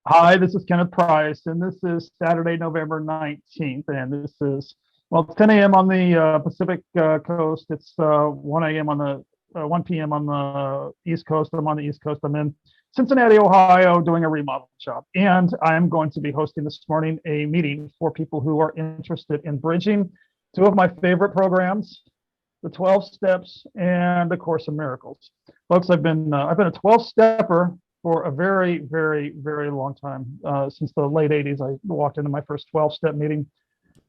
Hi, this is Kenneth Price, and this is Saturday, November 19th, and this is, well, it's 10 a.m. on the Pacific Coast. It's 1 a.m. on the 1 p.m. on the East Coast. I'm on the East Coast. I'm in Cincinnati, Ohio, doing a remodel job, and I'm going to be hosting this morning a meeting for people who are interested in bridging two of my favorite programs, the 12 Steps and the Course in Miracles. Folks, I've been a 12 stepper for a very, very, very long time. Since the late 80s, I walked into my first 12-step meeting.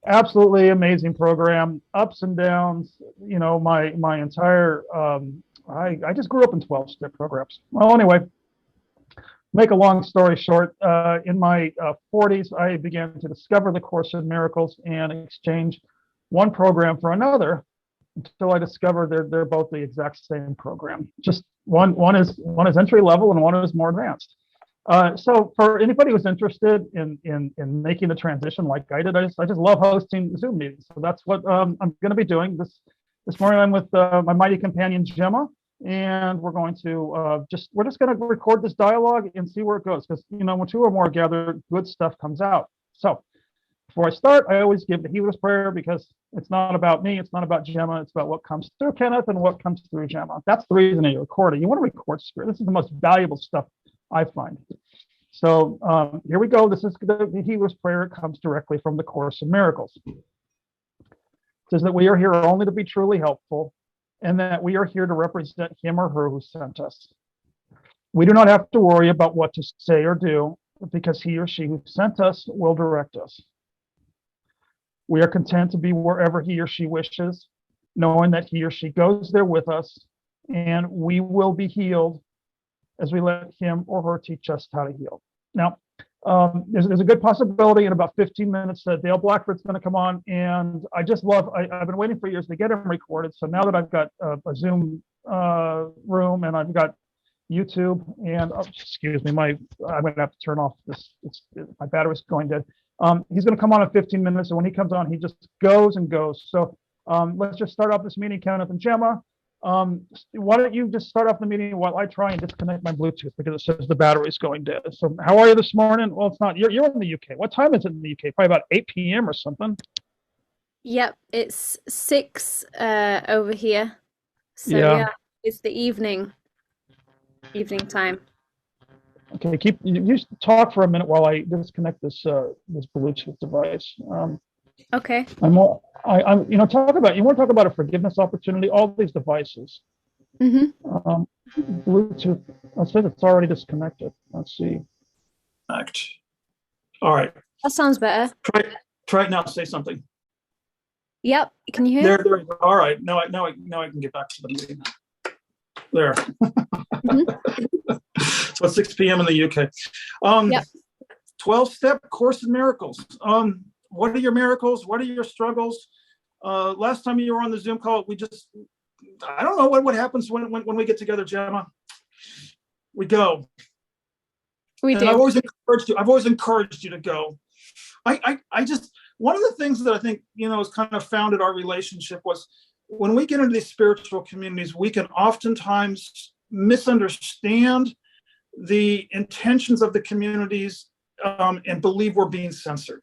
Absolutely amazing program, ups and downs. My entire I just grew up in 12-step programs. Well, anyway, make a long story short, in my 40s, I began to discover the Course in Miracles and exchange one program for another until I discovered they're both the exact same program. Just one is entry level and one is more advanced. So for anybody who's interested in making the transition like I did, I just love hosting Zoom meetings. So that's what I'm going to be doing this morning. I'm with my mighty companion Gemma, and we're just going to record this dialogue and see where it goes, because when two or more gather, good stuff comes out. So before I start, I always give the healer's prayer, because it's not about me, it's not about Gemma, it's about what comes through Kenneth and what comes through Gemma. That's the reason you record it. You want to record spirit. This is the most valuable stuff I find. So here we go. This is the healer's prayer. It comes directly from the Course in Miracles. It says that we are here only to be truly helpful, and that we are here to represent him or her who sent us. We do not have to worry about what to say or do, because he or she who sent us will direct us. We are content to be wherever he or she wishes, knowing that he or she goes there with us, and we will be healed as we let him or her teach us how to heal. Now, there's a good possibility in about 15 minutes that Dale Blackford's going to come on, and I've been waiting for years to get him recorded. So now that I've got a Zoom room, and I've got YouTube, and excuse me, I'm going to have to turn off this. My battery's going dead. He's going to come on in 15 minutes, and when he comes on, he just goes and goes. So let's just start off this meeting, Kenneth and Gemma. Why don't you just start off the meeting while I try and disconnect my Bluetooth, because it says the battery's going dead. So how are you this morning? Well, it's not. You're in the UK. What time is it in the UK? Probably about 8 p.m. or something. Yep, it's 6 over here. So Yeah. yeah, it's the evening time. Okay. You talk for a minute while I disconnect this Bluetooth device. Okay. I'm talk about, you want to talk about a forgiveness opportunity, all these devices. Mm-hmm. Bluetooth, I said it's already disconnected. Let's see. Act. All right. That sounds better. Try it now. Say something. Yep. Can you hear? There. All right. Now I can get back to the meeting. There. Mm-hmm. So it's 6 p.m. in the UK. Yep. 12-step Course in Miracles. What are your miracles? What are your struggles? Last time you were on the Zoom call, I don't know what happens when we get together, Gemma. We go. We do. And I've always encouraged you to go. I just, one of the things that I think, has kind of founded our relationship was, when we get into these spiritual communities, we can oftentimes misunderstand the intentions of the communities, and believe we're being censored.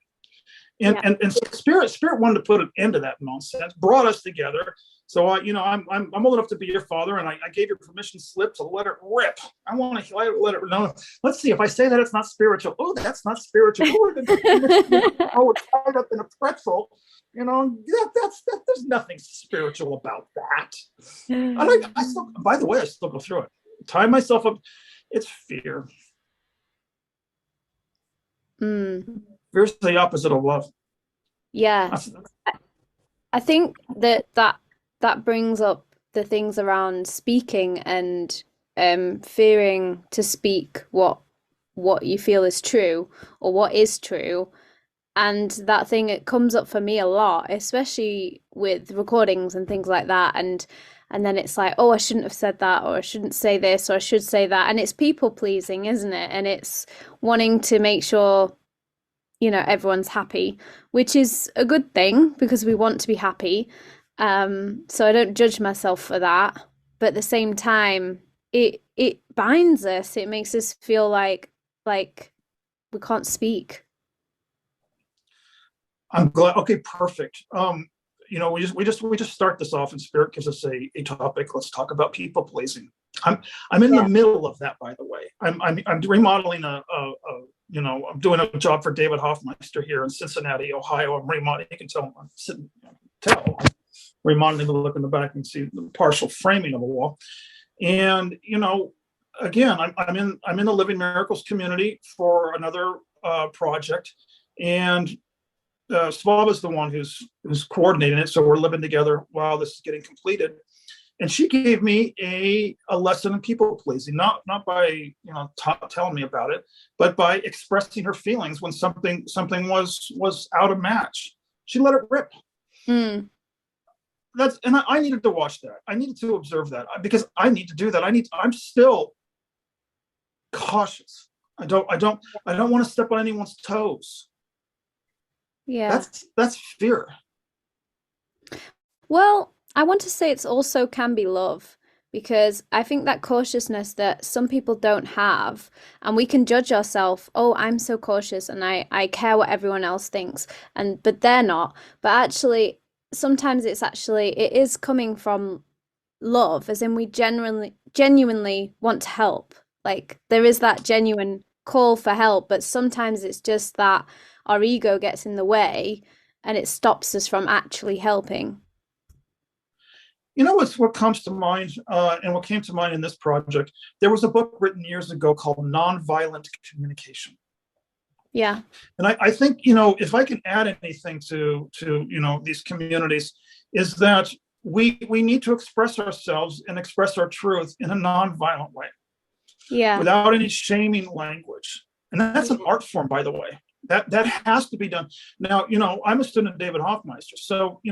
And, yeah. and spirit wanted to put an end to that nonsense, brought us together. So I'm old enough to be your father, and I gave you permission slip to let it rip. I want to let it know. Let's see, if I say that it's not spiritual. Oh, that's not spiritual. Oh, it's tied up in a pretzel. There's nothing spiritual about that. And I still, by the way, I still go through it. Tie myself up. It's fear. Fear's the opposite of love. Yeah. I think that brings up the things around speaking and fearing to speak what you feel is true or what is true. And that thing, it comes up for me a lot, especially with recordings and things like that. And then it's like, oh, I shouldn't have said that, or I shouldn't say this, or I should say that. And it's people pleasing, isn't it? And it's wanting to make sure, everyone's happy, which is a good thing because we want to be happy. So I don't judge myself for that. But at the same time, it binds us. It makes us feel like speak. I'm glad. Okay, perfect. We just start this off, and Spirit gives us a topic. Let's talk about people pleasing. I'm in the Yeah. middle of that, by the way. I'm remodeling I'm doing a job for David Hoffmeister here in Cincinnati, Ohio. I'm remodeling. You can tell I'm sitting. Remodeling the look in the back and see the partial framing of a wall. And again, I'm in the Living Miracles community for another project, and Swab is the one who's coordinating it. So we're living together while this is getting completed. And she gave me a lesson in people pleasing, not by telling me about it, but by expressing her feelings when something was out of match. She let it rip. Mm. I needed to watch that. I needed to observe that because I need to do that. I'm still cautious. I don't want to step on anyone's toes. Yeah. That's fear. Well, I want to say it's also can be love, because I think that cautiousness that some people don't have, and we can judge ourselves, oh, I'm so cautious and I care what everyone else thinks, but they're not. But actually, sometimes it is coming from love, as in we genuinely want to help. Like there is that genuine call for help, but sometimes it's just that our ego gets in the way and it stops us from actually helping. What comes to mind, and what came to mind in this project, there was a book written years ago called Nonviolent Communication. Yeah. And I think, if I can add anything to these communities, is that we need to express ourselves and express our truth in a nonviolent way. Yeah. Without any shaming language. And that's an art form, by the way. That has to be done. Now, I'm a student of David Hoffmeister. So,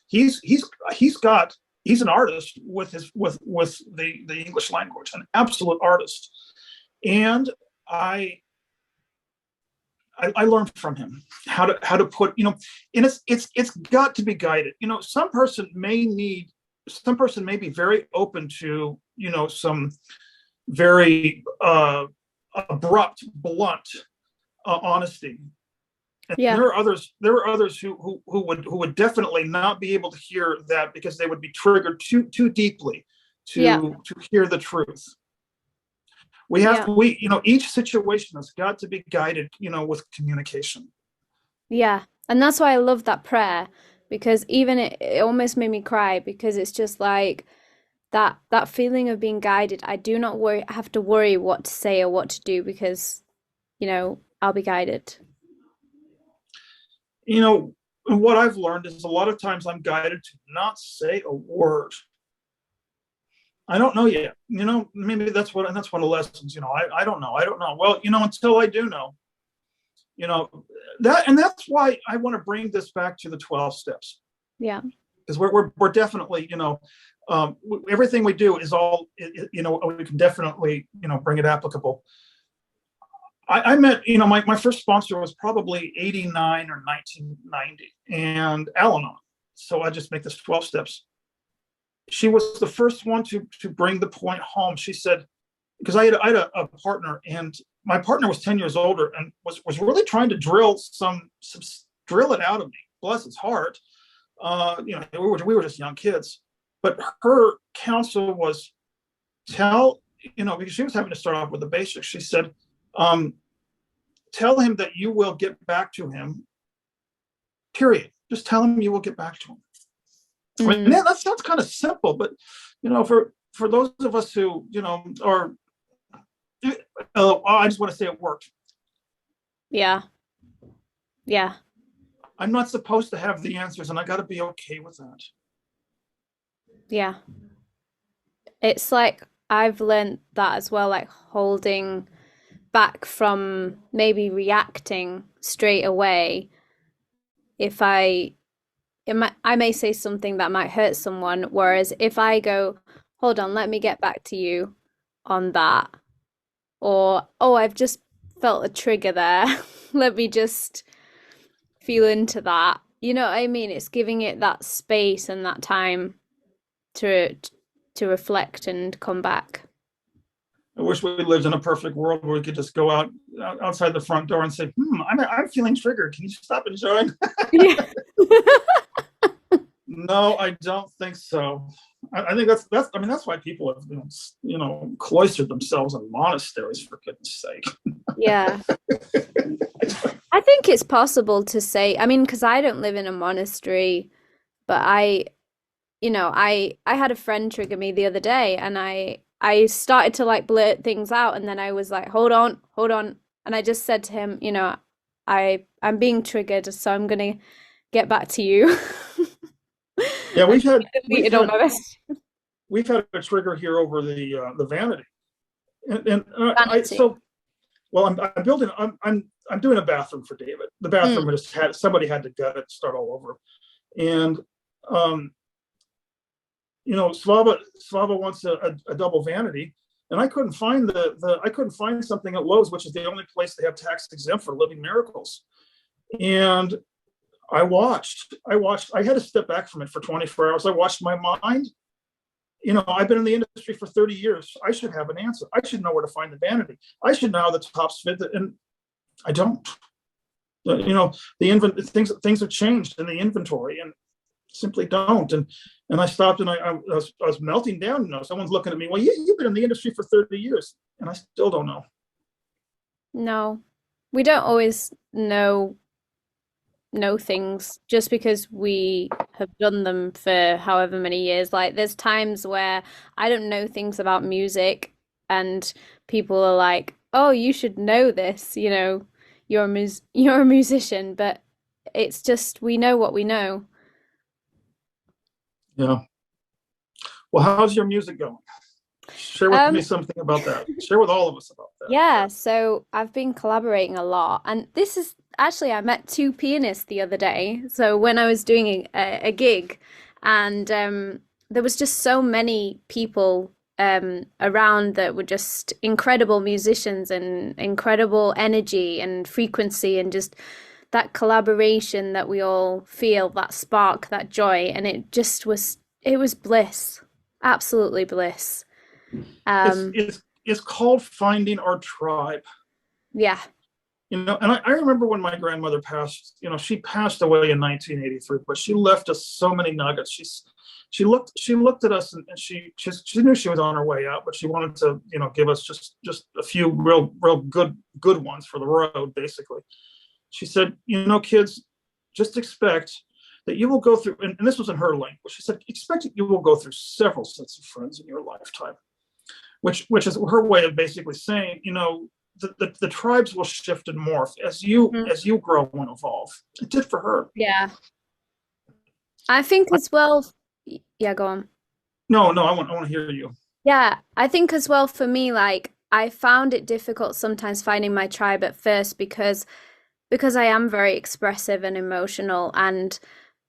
he's an artist with the English language, an absolute artist. And I learned from him how to put, and it's got to be guided. Some person may be very open to, some very abrupt, blunt honesty. And Yeah. there are others who would definitely not be able to hear that because they would be triggered too deeply to hear the truth. Each situation has got to be guided, with communication. Yeah. And that's why I love that prayer, because even it almost made me cry, because it's just like that feeling of being guided. I do not have to worry what to say or what to do, because, I'll be guided. What I've learned is a lot of times I'm guided to not say a word. I don't know yet. Maybe that's one of the lessons. I don't know. Well, until I do know. That's why I want to bring this back to the 12 steps. Yeah. Because we're definitely, everything we do is all, we can definitely, bring it applicable. I met, my first sponsor was probably 89 or 1990, and Al-Anon. So I just make this 12 steps. She was the first one to bring the point home. She said, because I had a partner, and my partner was 10 years older and was really trying to drill it out of me. Bless his heart. We were just young kids. But her counsel was because she was having to start off with the basics. She said, tell him that you will get back to him, period. Just tell him you will get back to him. I mean, that sounds kind of simple, but, for those of us who, I just want to say it worked. Yeah. Yeah. I'm not supposed to have the answers, and I got to be okay with that. Yeah. It's like I've learned that as well, like holding back from maybe reacting straight away. If I may say something that might hurt someone, whereas if I go, hold on, let me get back to you on that, or, oh, I've just felt a trigger there, let me just feel into that. You know what I mean? It's giving it that space and that time to reflect and come back. I wish we lived in a perfect world where we could just go outside the front door and say, I'm feeling triggered. Can you stop enjoying? Yeah. No, I don't think so. I think that's why people have, cloistered themselves in monasteries, for goodness sake. Yeah. I think it's possible to say, I mean, because I don't live in a monastery, but I had a friend trigger me the other day, and I started to like blurt things out, and then I was like, hold on. And I just said to him, I'm being triggered, so I'm gonna get back to you. Yeah, we've had a trigger here over the vanity. And I'm building. I'm doing a bathroom for David. The bathroom somebody had to gut it, start all over, and Slava wants a double vanity, and I couldn't find I couldn't find something at Lowe's, which is the only place they have tax exempt for Living Miracles, and I had to step back from it for 24 hours. I watched my mind. I've been in the industry for 30 years. I should have an answer. I should know where to find the vanity. I should know how the tops fit, and I don't. Things have changed in the inventory, and simply don't. And I stopped, and I was melting down. Someone's looking at me. Well, you've been in the industry for 30 years, and I still don't know. No, we don't always know things just because we have done them for however many years. Like there's times where I don't know things about music, and people are like, oh, you should know this, you're a musician, but it's just we know what we know. Yeah. Well, how's your music going? Share with me something about that. Share with all of us about that. Yeah, so I've been collaborating a lot, and this is actually, I met two pianists the other day. So when I was doing a gig, and there was just so many people around that were just incredible musicians and incredible energy and frequency, and just that collaboration that we all feel, that spark, that joy, and it was bliss, absolutely bliss. It's called finding our tribe. Yeah. And I remember when my grandmother passed, she passed away in 1983, but she left us so many nuggets. She looked at us, and she knew she was on her way out, but she wanted to, give us just a few real good ones for the road, basically. She said, kids, just expect that you will go through, and this was in her language. She said, expect that you will go through several sets of friends in your lifetime, which is her way of basically saying, the tribes will shift and morph as you grow and evolve. It did for her. Yeah. I think as well. Yeah, go on. No, I want to hear you. Yeah, I think as well for me, like I found it difficult sometimes finding my tribe at first because I am very expressive and emotional, and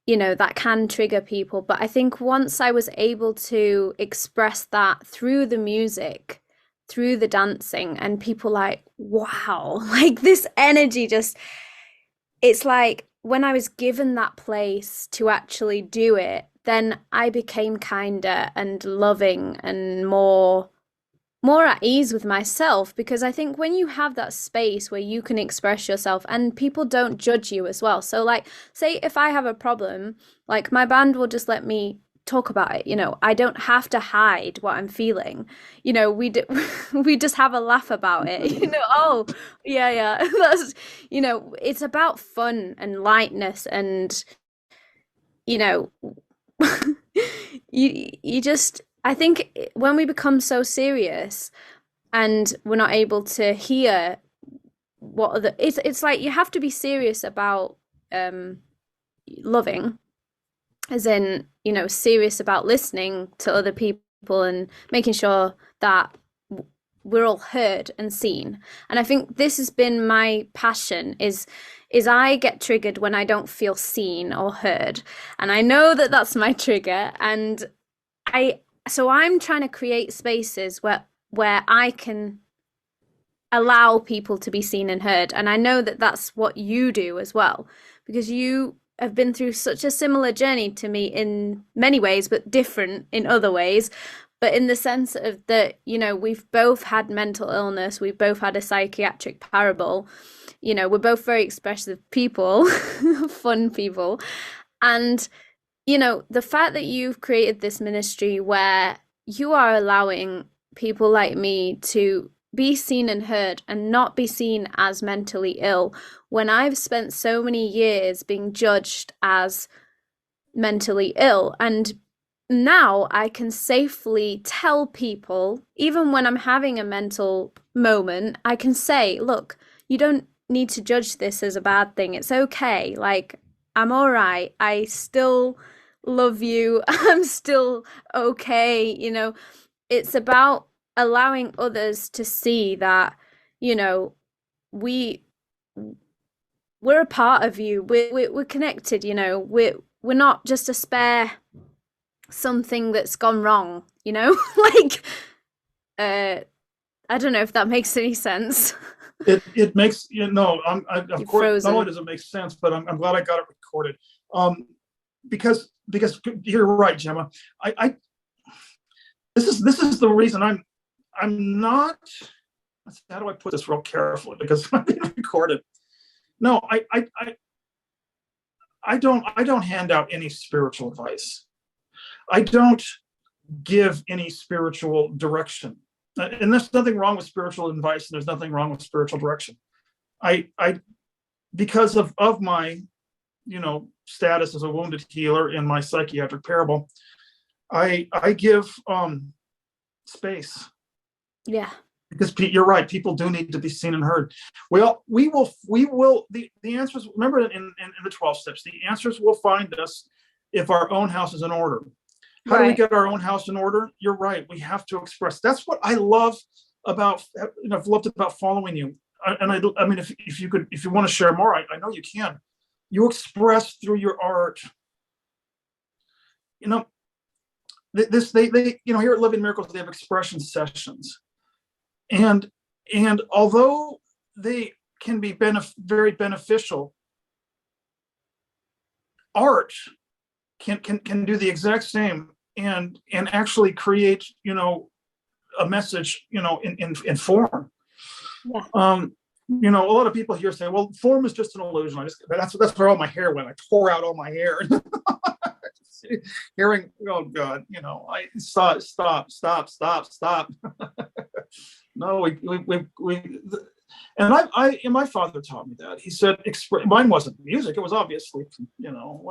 that can trigger people. But I think once I was able to express that through the music, through the dancing, and people like, wow, like this energy it's like when I was given that place to actually do it, then I became kinder and loving and more at ease with myself, because I think when you have that space where you can express yourself and people don't judge you as well. So like, say if I have a problem, like my band will just let me talk about it. I don't have to hide what I'm feeling. We just have a laugh about it. Oh yeah, that's it's about fun and lightness, and you just, I think when we become so serious and we're not able to hear it's like you have to be serious about loving, as in, serious about listening to other people and making sure that we're all heard and seen. And I think this has been my passion is I get triggered when I don't feel seen or heard. And I know that that's my trigger. And I'm trying to create spaces where I can allow people to be seen and heard. And I know that that's what you do as well, because you have been through such a similar journey to me in many ways, but different in other ways. but in the sense of that, you know, we've both had mental illness, we've both had a psychiatric parable, you know, we're both very expressive people, fun people. And, you know, the fact that you've created this ministry where you are allowing people like me to be seen and heard and not be seen as mentally ill, when I've spent so many years being judged as mentally ill. And now I can safely tell people, even when I'm having a mental moment, I can say, look, you don't need to judge this as a bad thing. It's okay. Like, I'm all right. I still love you. I'm still okay. You know, it's about allowing others to see that, you know, we're a part of you. We're connected, you know. We're not just a spare something that's gone wrong, you know. Like, I don't know if that makes any sense. It makes, you know, of You're course, frozen. not only does it make sense, but I'm glad I got it recorded. Because you're right, Gemma. This is the reason I'm not, how do I put this real carefully, because I'm being recorded. No, I don't hand out any spiritual advice. I don't give any spiritual direction. And there's nothing wrong with spiritual advice, and there's nothing wrong with spiritual direction. I because of my, you know, status as a wounded healer in my psychiatric parable, I give space. Yeah. Because you're right, people do need to be seen and heard. Well, we will the answers, remember in the 12 steps, the answers will find us if our own house is in order. How do we get our own house in order? You're right. We have to express. That's what I love about, you know, I've loved about following you. I mean, if you want to share more, I know you can. You express through your art. You know, they you know, here at Living Miracles, they have expression sessions. And although they can be very beneficial, art can do the exact same and actually create, you know, a message, you know, in form. Yeah. You know, a lot of people here say, well, form is just an illusion. That's where all my hair went. I tore out all my hair. Hearing, oh God, you know, stop. No, and my father taught me that. He said, mine wasn't music. It was obviously, you know,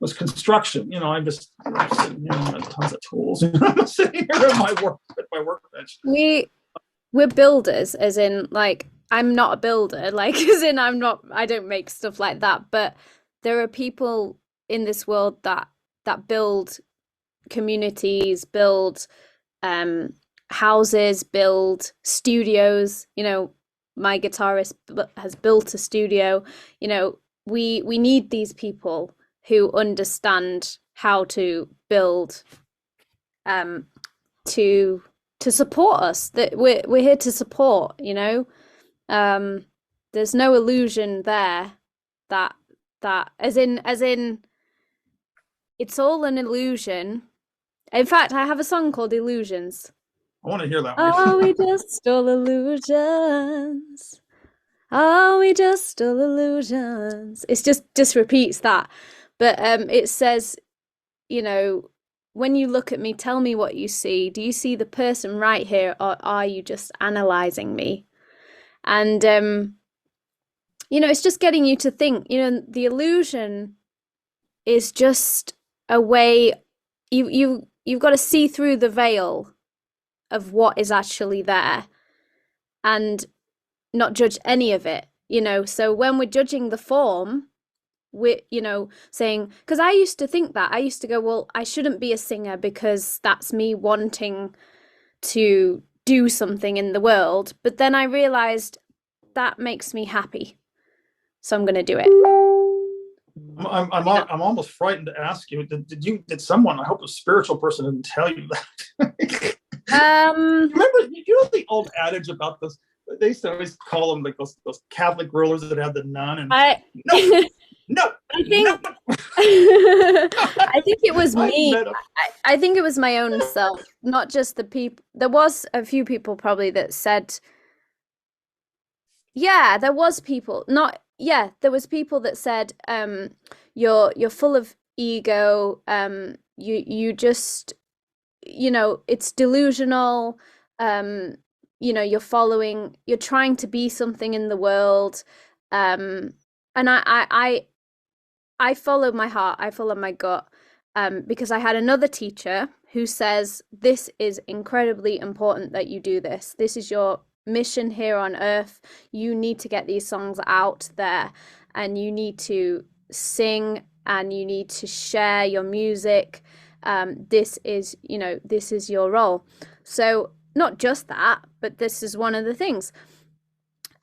was construction. You know, I'm sitting here with tons of tools. I'm sitting here at my workbench. We're builders, as in, like, I'm not a builder, like, as in I don't make stuff like that. But there are people in this world that build communities, build houses, build studios. You know, my guitarist has built a studio. You know, we need these people who understand how to build, to support us. That we're here to support, you know. There's no illusion there that as in it's all an illusion. In fact, I have a song called Illusions. I want to hear that one. Are we just all illusions? Are we just all illusions? It's just repeats that. But it says, you know, when you look at me, tell me what you see. Do you see the person right here, or are you just analyzing me? And you know, it's just getting you to think, you know, the illusion is just a way you've got to see through the veil of what is actually there and not judge any of it, you know. So when we're judging the form, we're, you know, saying, because I used to think that, I used to go, well, I shouldn't be a singer because that's me wanting to do something in the world. But then I realized that makes me happy, so I'm going to do it. I'm almost frightened to ask you. Did someone? I hope a spiritual person didn't tell you that. Remember, you know the old adage about this? They used to always call them like those Catholic rulers that had the nun. And No. I think I think it was me. met a- I think it was my own self, not just the people. There was a few people probably that said, yeah, there was people, not, yeah, there was people that said, you're full of ego, you just, it's delusional, you're trying to be something in the world, and I follow my heart, I follow my gut, because I had another teacher who says, this is incredibly important that you do this. This is your mission here on earth. You need to get these songs out there, and you need to sing, and you need to share your music. This is your role. So not just that, but this is one of the things.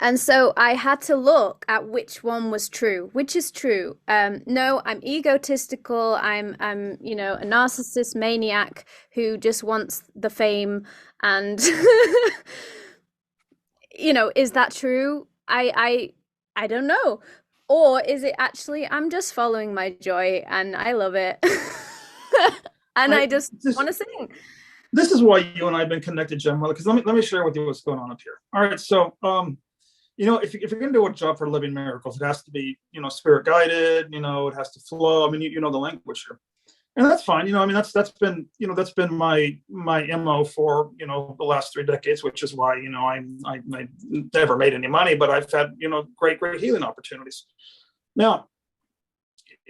And so I had to look at which one was true, which is true. No, I'm egotistical. I'm a narcissist maniac who just wants the fame. And, is that true? I don't know. Or is it actually, I'm just following my joy and I love it. And I just want to sing. This is why you and I have been connected, Gemma, because let me share with you what's going on up here. All right, so if you're going to do a job for Living Miracles, it has to be, spirit guided, it has to flow. I mean, you know the language here. And that's fine. That's been my MO for, the last 3 decades, which is why, I never made any money, but I've had, great healing opportunities. Now,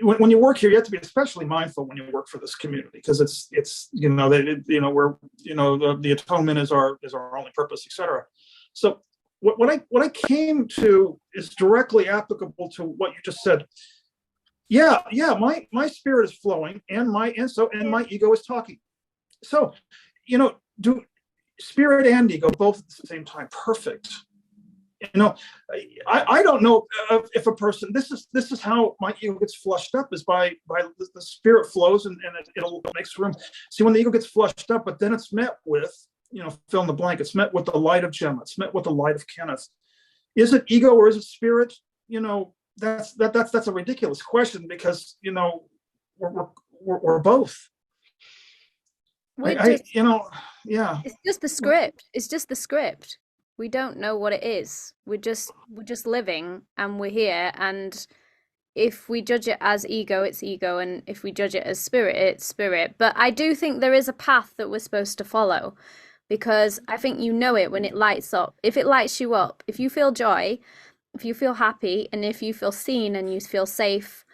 when you work here, you have to be especially mindful when you work for this community, because the atonement is our only purpose, etc. So what I came to is directly applicable to what you just said. Yeah, my spirit is flowing, and my ego is talking. So, do spirit and ego both at the same time. Perfect. I don't know if a person, this is how my ego gets flushed up, is by the spirit flows and it makes room. See, when the ego gets flushed up, but then it's met with, fill in the blank, it's met with the light of Gemma, it's met with the light of Kenneth. Is it ego or is it spirit? That's a ridiculous question, because we're both. Yeah. It's just the script. It's just the script. We don't know what it is. We're just living, and we're here. And if we judge it as ego, it's ego, and if we judge it as spirit, it's spirit. But I do think there is a path that we're supposed to follow, because I think it when it lights up. If it lights you up, if you feel joy, if you feel happy, and if you feel seen, and you feel safe,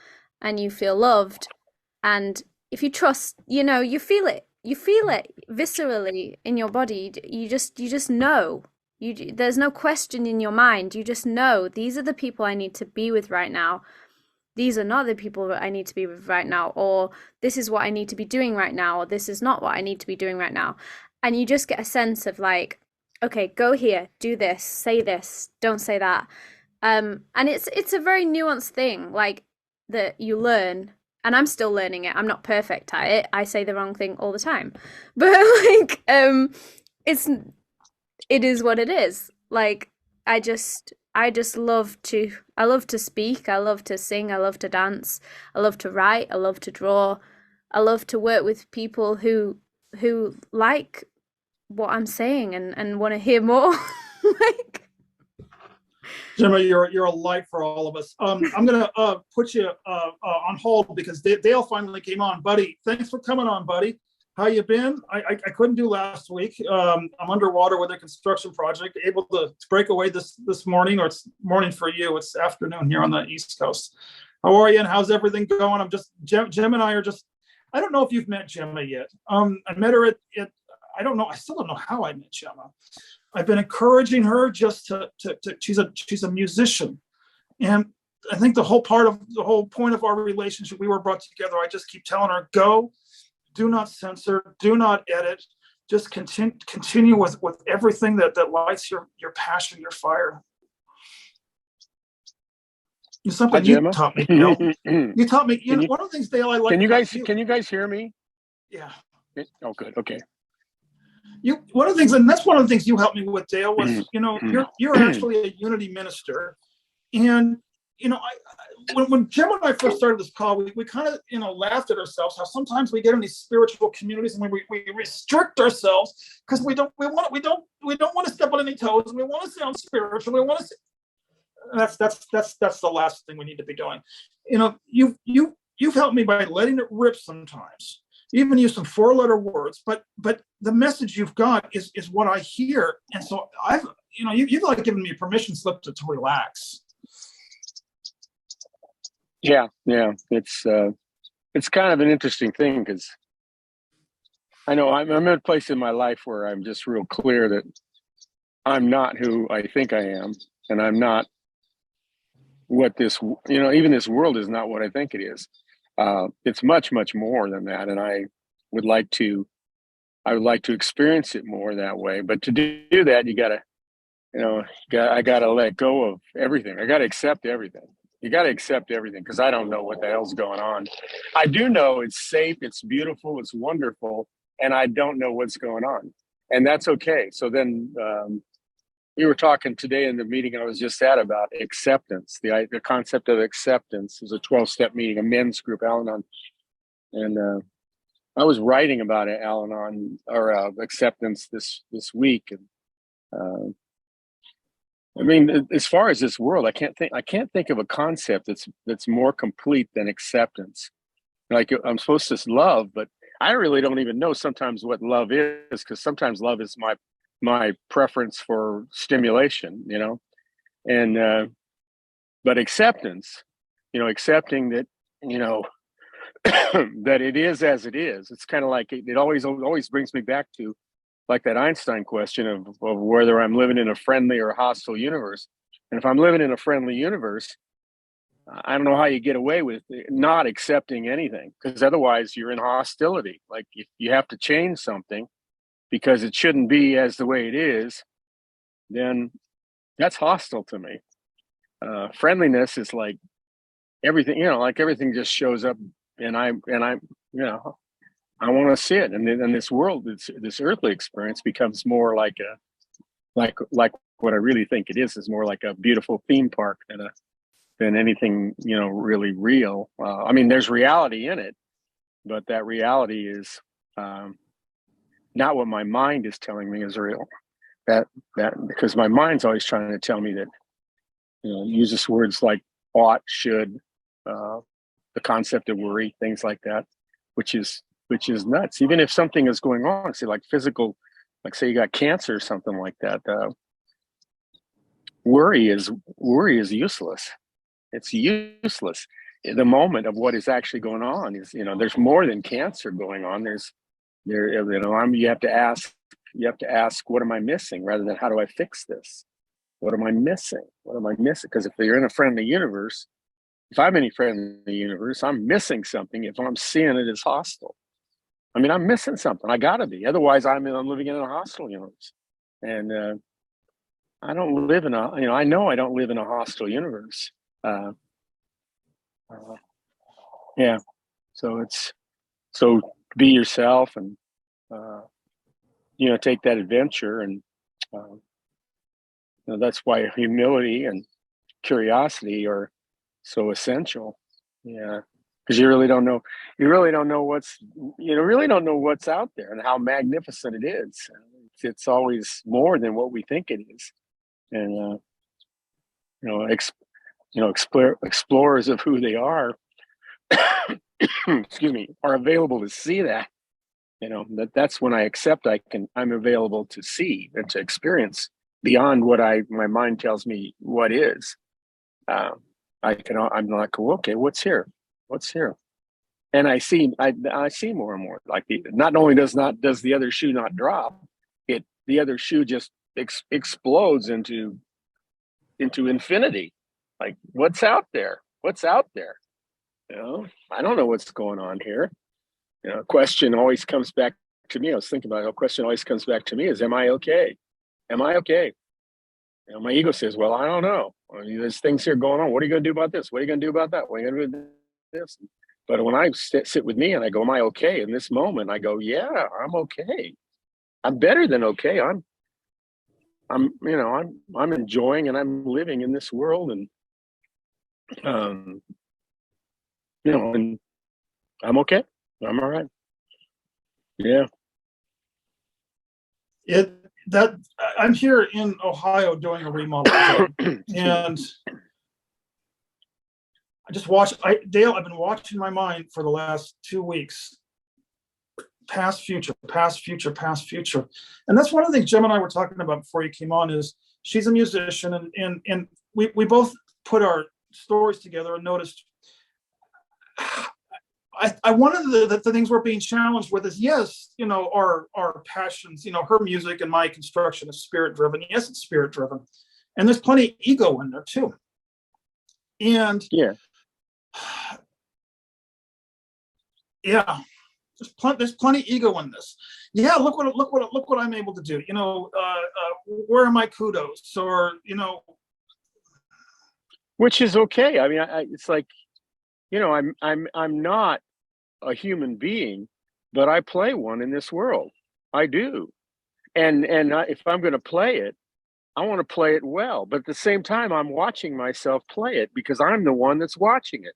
and you feel loved, and if you trust, you feel it. You feel it viscerally in your body. You just know. There's no question in your mind. You just know, these are the people I need to be with right now. These are not the people that I need to be with right now, or this is what I need to be doing right now, or this is not what I need to be doing right now. And you just get a sense of like, okay, go here, do this, say this, don't say that. And it's a very nuanced thing, like, that you learn. And I'm still learning it. I'm not perfect at it. I say the wrong thing all the time. But like, it is what it is. Like, I just love to speak. I love to sing. I love to dance. I love to write. I love to draw. I love to work with people who like what I'm saying and want to hear more. Like, Gemma, you're a light for all of us. I'm gonna put you on hold because Dale finally came on. Buddy, thanks for coming on, buddy. How you been? I couldn't do last week. I'm underwater with a construction project. Able to break away this morning, or it's morning for you. It's afternoon here on the East Coast. How are you, and how's everything going? I'm just Gem and I are just. I don't know if you've met Gemma yet. I met her at I don't know. I still don't know how I met Gemma. I've been encouraging her just to she's a musician, and I think the whole point of our relationship, we were brought together. I just keep telling her, go, do not censor, do not edit, just continue with everything that lights your passion, your fire. It's something you taught me, Dale. You taught me. One of the things, Dale, I like. Can you guys hear me? Yeah. Oh, good. Okay. One of the things, and that's one of the things you helped me with, Dale, was you're actually a unity minister, and when Jim and I first started this call, we kind of, laughed at ourselves how sometimes we get in these spiritual communities and we restrict ourselves because we don't want to step on any toes. We want to sound spiritual. We want to. That's the last thing we need to be doing. You've helped me by letting it rip sometimes. You even use some 4-letter words, but the message you've got is what I hear, and so you've like given me a permission slip to relax. Yeah. It's kind of an interesting thing because I know I'm at a place in my life where I'm just real clear that I'm not who I think I am, and I'm not what this, even this world is not what I think it is. It's much, much more than that, and I would like to experience it more that way. But to do that, I gotta let go of everything. I gotta accept everything. You gotta accept everything because I don't know what the hell's going on. I do know it's safe, it's beautiful, it's wonderful, and I don't know what's going on, and that's okay. So then we were talking today in the meeting I was just at about acceptance. The concept of acceptance is a 12-step meeting, a men's group, Al-Anon, and I was writing about it, Al-Anon or acceptance this week, and I mean, as far as this world, I can't think of a concept that's more complete than acceptance. Like I'm supposed to love, but I really don't even know sometimes what love is, because sometimes love is my preference for stimulation, and but acceptance, accepting that, that it is as it is. It's kind of like it always brings me back to like that Einstein question of whether I'm living in a friendly or a hostile universe. And if I'm living in a friendly universe, I don't know how you get away with not accepting anything, because otherwise you're in hostility. Like if you have to change something because it shouldn't be as the way it is, then that's hostile to me. Friendliness is like everything, like everything just shows up, and I want to see it, and then this world, this earthly experience becomes more like what I really think it is more like a beautiful theme park than anything really real. I mean, there's reality in it, but that reality is not what my mind is telling me is real. That because my mind's always trying to tell me that, uses words like ought, should, the concept of worry, things like that, which is nuts. Even if something is going on, say like physical, like say you got cancer or something like that, worry is useless. It's useless. In the moment of what is actually going on is, there's more than cancer going on. You have to ask, what am I missing, rather than how do I fix this? What am I missing? Because if you're in a friendly universe, if I'm in a friendly universe, I'm missing something if I'm seeing it as hostile. I mean, I'm missing something. I gotta be. Otherwise, I'm living in a hostile universe. And I don't live in I know I don't live in a hostile universe. Yeah. So be yourself and, take that adventure. And that's why humility and curiosity are so essential. Yeah. Because you really don't know what's out there and how magnificent it is. It's always more than what we think it is. And, explorers of who they are, excuse me, are available to see that. That's when I accept I'm available to see and to experience beyond what my mind tells me what is. I'm like, well, okay, what's here? And I see more and more. Like not only does the other shoe not drop, the other shoe just explodes into infinity. Like what's out there? I don't know what's going on here. Question always comes back to me. I was thinking about it. A question always comes back to me is, am I okay? My ego says, well, I don't know. I mean, there's things here going on. What are you going to do about this? What are you going to do about that? What are you going to do with this? But when I sit with me and I go, am I okay? In this moment, I go, yeah, I'm okay. I'm better than okay. I'm enjoying and I'm living in this world, and You know, and I'm okay. I'm all right. Yeah. I'm here in Ohio doing a remodel job, and I just watched. Dale, I've been watching my mind for the last 2 weeks. Past, future, past, future, past, future, and that's one of the things Jim and I were talking about before you came on. Is she's a musician, and we both put our stories together and noticed. One of the things we're being challenged with is, yes, you know, our passions, you know, her music and my construction is spirit driven. Yes, it's spirit driven, and there's plenty of ego in there too. And yeah, there's plenty of ego in this. Yeah, look what I'm able to do. You know, where are my kudos? Or, you know, which is okay. I mean, it's like, you know, I'm not a human being, but I play one in this world. I do, and if I'm going to play it, I want to play it well. But at the same time, I'm watching myself play it because I'm the one that's watching it,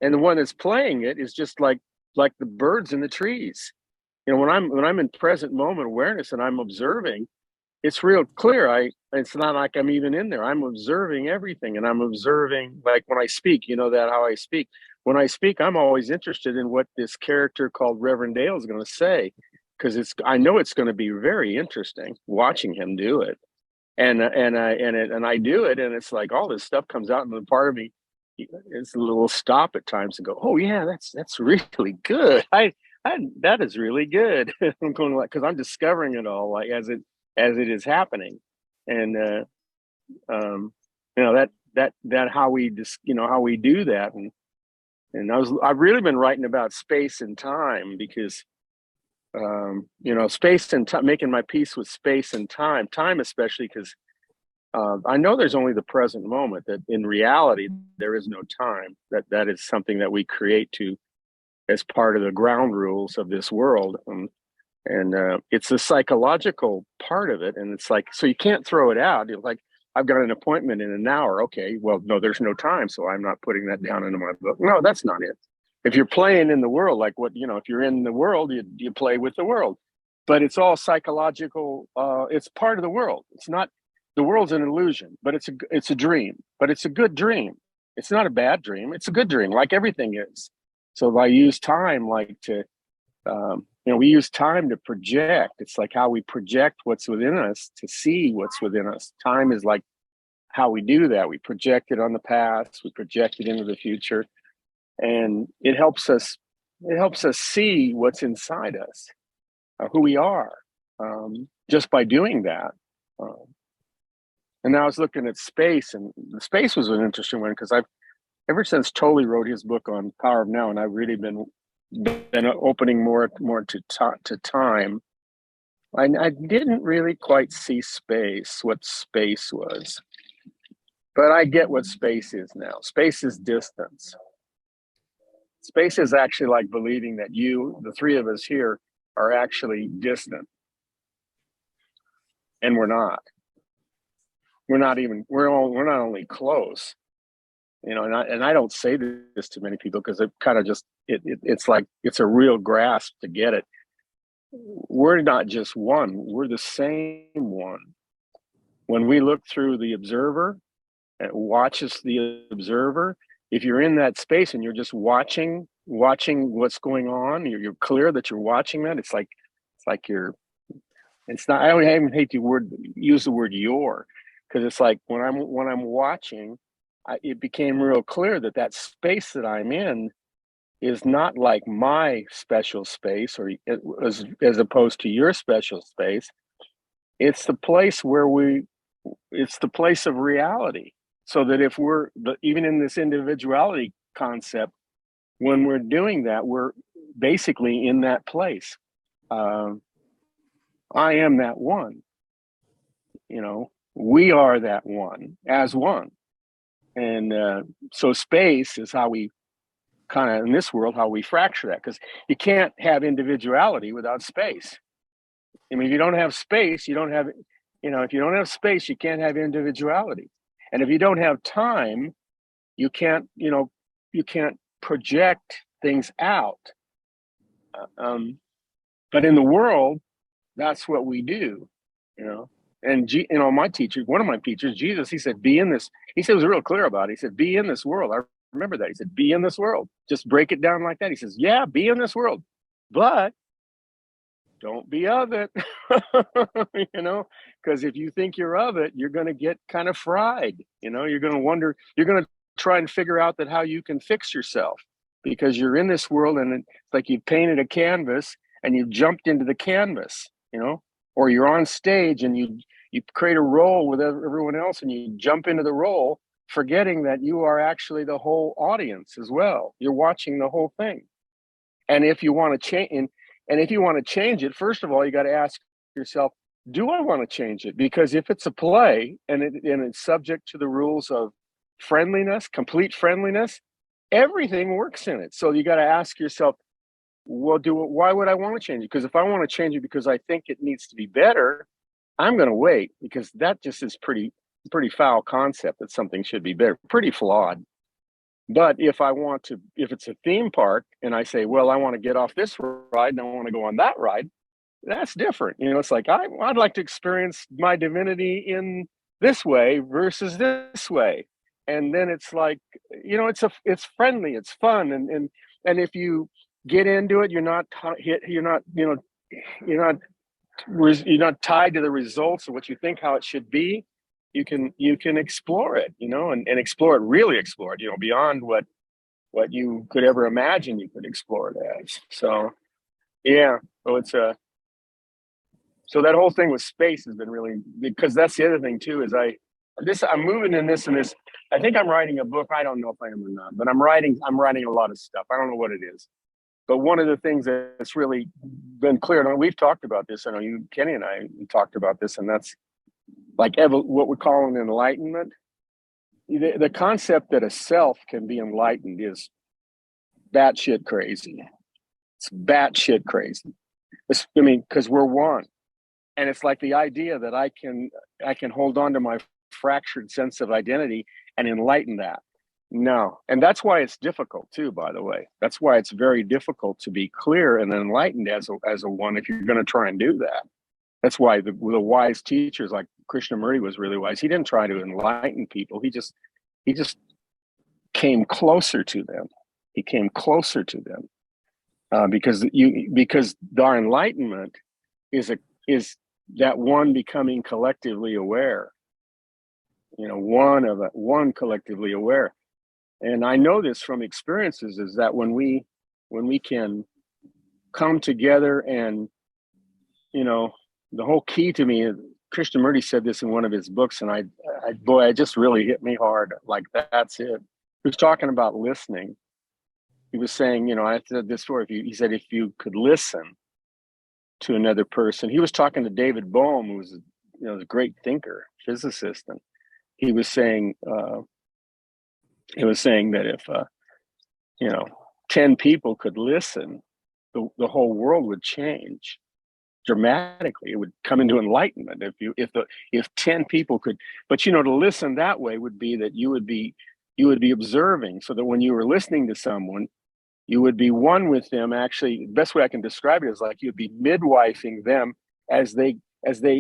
and the one that's playing it is just like the birds in the trees. You know, when I'm in present moment awareness and I'm observing, it's real clear. It's not like I'm even in there. I'm observing everything, and I'm observing, like when I speak, you know, that how I speak. When I speak, I'm always interested in what this character called Reverend Dale is going to say, because I know it's going to be very interesting watching him do it. And I do it, and it's like all this stuff comes out, and the part of me, it's a little stop at times and go, oh yeah, that's really good. That is really good. I'm going like, because I'm discovering it all like as it is happening, and you know, that how we just, you know, how we do that. And I've really been writing about space and time because you know, space and time, making my peace with space and time especially because I know there's only the present moment, that in reality there is no time, that is something that we create to as part of the ground rules of this world. And it's a psychological part of it, and it's like, so you can't throw it out. You're like, I've got an appointment in an hour. Okay, well, no, there's no time, so I'm not putting that down into my book. No, that's not it. If you're playing in the world, like what, you know, if you're in the world, you play with the world, but it's all psychological. It's part of the world. It's not, the world's an illusion, but it's a dream, but it's a good dream. It's not a bad dream. It's a good dream, like everything is. So I use time like to, you know, we use time to project. It's like how we project what's within us to see what's within us. Time is like how we do that. We project it on the past, we project it into the future, and it helps us see what's inside us, who we are, just by doing that. And now I was looking at space, and the space was an interesting one because I've, ever since Tolle wrote his book on Power of Now, and I've really been opening more to time. I didn't really quite see space, what space was, but I get what space is now. Space is distance. Space is actually like believing that the three of us here, are actually distant, and we're not. We're not only close, you know. And I don't say this to many people because it kind of just it's like it's a real grasp to get it. We're not just one, we're the same one. When we look through the observer and watches the observer, if you're in that space and you're just watching what's going on, you're clear that you're watching that. It's like you're, it's not, I don't even hate to use the word "your," because it's like when I'm watching, it became real clear that space that I'm in is not like my special space, or as opposed to your special space. It's the place it's the place of reality. So that if we're even in this individuality concept, when we're doing that, we're basically in that place. I am that one. You know, we are that one as one. And so space is how we kind of, in this world, how we fracture that, because you can't have individuality without space. I mean, if you don't have space, you don't have, you know, if you don't have space, you can't have individuality. And if you don't have time, You can't, you can't project things out. But in the world, that's what we do, And my teacher, one of my teachers, Jesus, he said, be in this. He said, it was real clear about it. He said, be in this world. I remember that. He said, be in this world. Just break it down like that. He says, yeah, be in this world, but don't be of it. Because if you think you're of it, you're going to get kind of fried. You're going to wonder, you're going to try and figure out that how you can fix yourself, because you're in this world and it's like you've painted a canvas and you've jumped into the canvas, or you're on stage and you create a role with everyone else and you jump into the role, forgetting that you are actually the whole audience as well. You're watching the whole thing. And if you want to change, and if you want to change it, first of all, you got to ask yourself, do I want to change it? Because if it's a play and it's subject to the rules of friendliness, complete friendliness, everything works in it. So you got to ask yourself, well, why would I want to change it? Because if I want to change it because I think it needs to be better, I'm going to wait, because that just is pretty foul concept that something should be better, pretty flawed. But if it's a theme park and I say, well, I want to get off this ride and I want to go on that ride, that's different. It's like, I'd like to experience my divinity in this way versus this way. And then it's like, it's friendly, it's fun. And if you get into it, you're not tied to the results of what you think how it should be. You can explore it, and explore it, really explore it, beyond what you could ever imagine you could explore it as. So, yeah. So that whole thing with space has been really, because that's the other thing too, is I'm moving in this and this. I think I'm writing a book. I don't know if I am or not, but I'm writing a lot of stuff. I don't know what it is. But one of the things that's really been clear, and we've talked about this, I know you, Kenny, and I talked about this, and that's like what we call an enlightenment. The concept that a self can be enlightened is batshit crazy. It's batshit crazy. Because we're one. And it's like the idea that I can hold on to my fractured sense of identity and enlighten that. No. And that's why it's difficult too, by the way. That's why it's very difficult to be clear and enlightened as a one if you're going to try and do that. That's why the wise teachers like Krishnamurti was really wise. He didn't try to enlighten people. He just came closer to them. He came closer to them because our enlightenment is that one becoming collectively aware. One collectively aware. And I know this from experiences, is that when we can come together and, the whole key to me, Krishnamurti said this in one of his books, and it just really hit me hard. Like, that's it. He was talking about listening. He was saying, I said this before, he said, if you could listen to another person. He was talking to David Bohm, who was, a great thinker, physicist, and he was saying that if 10 people could listen, the whole world would change dramatically. It would come into enlightenment if 10 people could. But to listen that way would be that you would be observing, so that when you were listening to someone, you would be one with them. Actually, the best way I can describe it is like you'd be midwifing them as they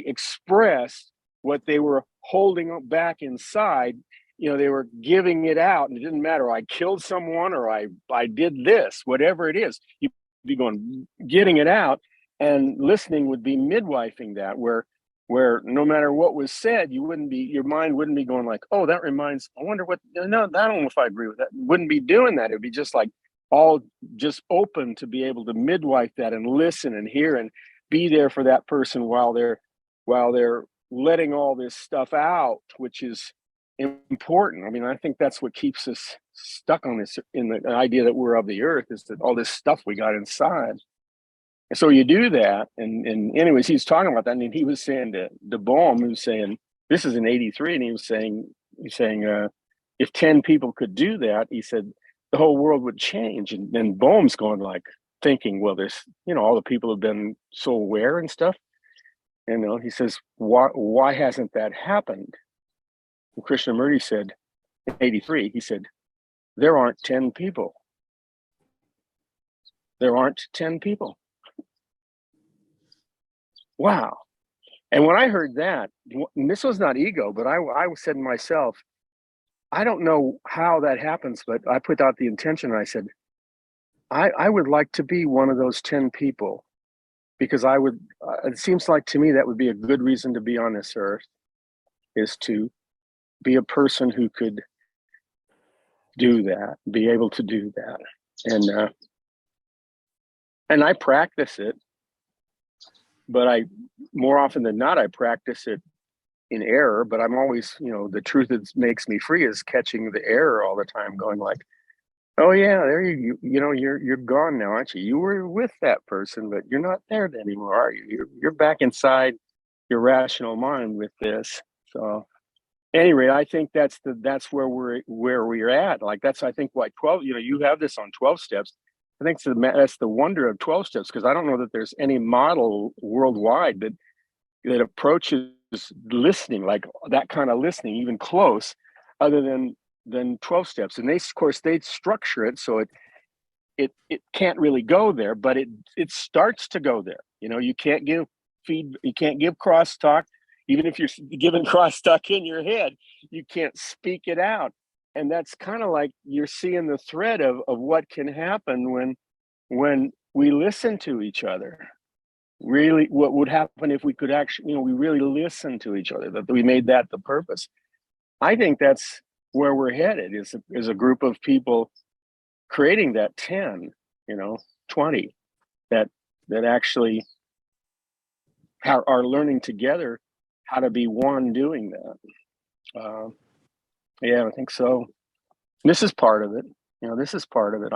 expressed what they were holding back inside. They were giving it out, and it didn't matter. I killed someone, or I did this, whatever it is. You'd be getting it out, and listening would be midwifing that, where no matter what was said, your mind wouldn't be going like, oh, that reminds, I wonder what, no, I don't know if I agree with that. Wouldn't be doing that. It'd be just like all just open to be able to midwife that and listen and hear and be there for that person while they're letting all this stuff out, which is important. I think that's what keeps us stuck on this, in the idea that we're of the earth, is that all this stuff we got inside. And so you do that, and anyways, he's talking about that, and he was saying to Bohm, he was saying, this is in '83, and he was saying, if 10 people could do that, he said, the whole world would change. And Bohm's going like, thinking, well, there's, all the people have been so aware and stuff. He says, why hasn't that happened? And Krishnamurti said, in '83, he said, there aren't 10 people. There aren't 10 people. Wow. And when I heard that, and this was not ego, but I said to myself, I don't know how that happens, but I put out the intention and I said, I would like to be one of those 10 people, because I would, it seems like to me that would be a good reason to be on this earth, is to be a person who could do that, be able to do that. And I practice it, but more often than not, I practice it in error, but I'm always, the truth that makes me free is catching the error all the time, going like, oh yeah, there you're gone now, aren't you? You were with that person, but you're not there anymore, are you? You're back inside your rational mind with this. So anyway, I think that's where we're at. Like I think why 12, you have this on 12 steps. I think that's the wonder of 12 steps, because I don't know that there's any model worldwide that approaches listening, like that kind of listening, even close, other than 12 steps. And of course they structure it so it can't really go there, but it starts to go there. You can't give crosstalk. Even if you're giving crosstalk in your head, you can't speak it out. And that's kind of like you're seeing the thread of what can happen when we listen to each other. Really, what would happen if we could actually, we really listen to each other, that we made that the purpose. I think that's where we're headed, is a group of people creating that 10, 20, that actually are learning together how to be one doing that. Yeah, I think so. This is part of it. This is part of it.